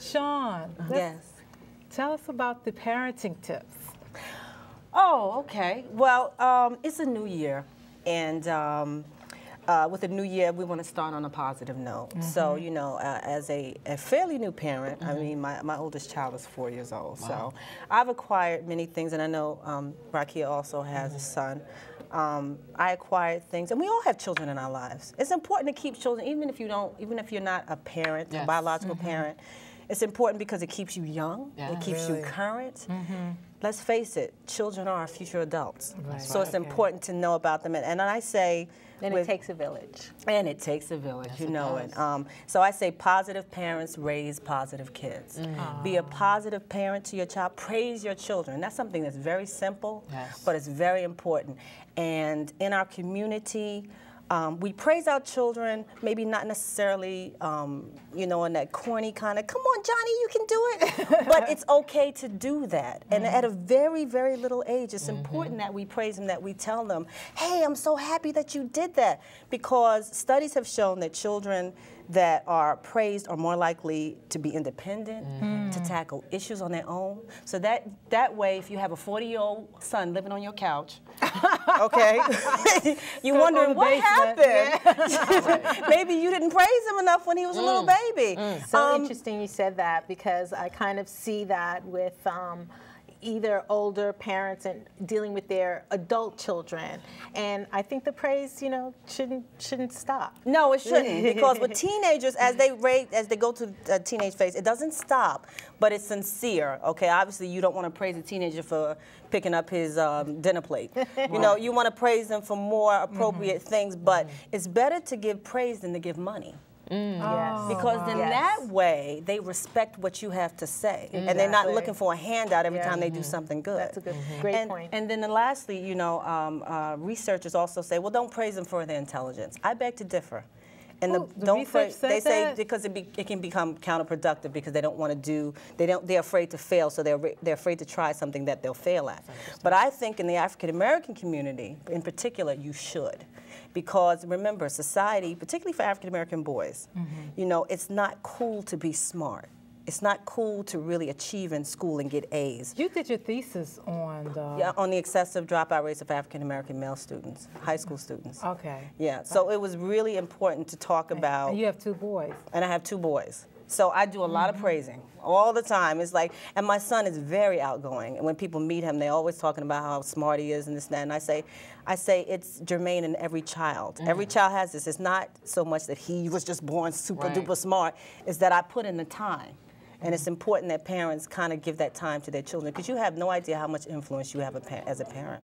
Shawn, Yes. Tell us about the parenting tips. Oh, okay. Well, it's a new year, and with a new year, we want to start on a positive note. So, you know, as a fairly new parent, I mean, my oldest child is 4 years old, so I've acquired many things, and I know Raqiya also has a son. I acquired things, and we all have children in our lives. It's important to keep children, even if you're not a parent, a biological parent. It's important because it keeps you young, it keeps you current. Let's face it, children are our future adults. So it's important to know about them. And I say... And it takes a village. And it takes a village, you know it. So I say positive parents raise positive kids. Be a positive parent to your child. Praise your children. That's something that's very simple, but it's very important. And in our community, we praise our children, maybe not necessarily, you know, in that corny kind of, come on, Johnny, you can do it. But it's okay to do that. And at a very, very little age, it's important that we praise them, that we tell them, hey, I'm so happy that you did that. Because studies have shown that children that are praised are more likely to be independent, to tackle issues on their own. So that way, if you have a 40-year-old son living on your couch, okay, you're wondering what happened. Maybe you didn't praise him enough when he was a little baby. So interesting you said that, because I kind of see that with either older parents and dealing with their adult children, and I think the praise, you know, shouldn't stop. No, it shouldn't, because with teenagers, as they go to the teenage phase, it doesn't stop, but it's sincere. Okay, obviously you don't want to praise a teenager for picking up his dinner plate. You know, you want to praise them for more appropriate things, but it's better to give praise than to give money. Because then that way they respect what you have to say, and they're not looking for a handout every time they do something good. That's a good, great point. And then lastly, you know, researchers also say, well, don't praise them for their intelligence. I beg to differ. And they say because it can become counterproductive, because they don't want to do, they're afraid to fail, so they're afraid to try something that they'll fail at. But I think in the African American community in particular, you should. Because remember, society, particularly for African American boys, you know, it's not cool to be smart. It's not cool to really achieve in school and get A's. You did your thesis on the... Yeah, on the excessive dropout rates of African American male students, high school students. Okay. Yeah, so it was really important to talk about... And you have 2 boys. And I have 2 boys. So I do a lot of praising all the time. It's like, and my son is very outgoing. And when people meet him, they're always talking about how smart he is and this and that. And I say it's germane in every child. Every child has this. It's not so much that he was just born super duper smart. It's that I put in the time. And it's important that parents kind of give that time to their children, because you have no idea how much influence you have as a parent.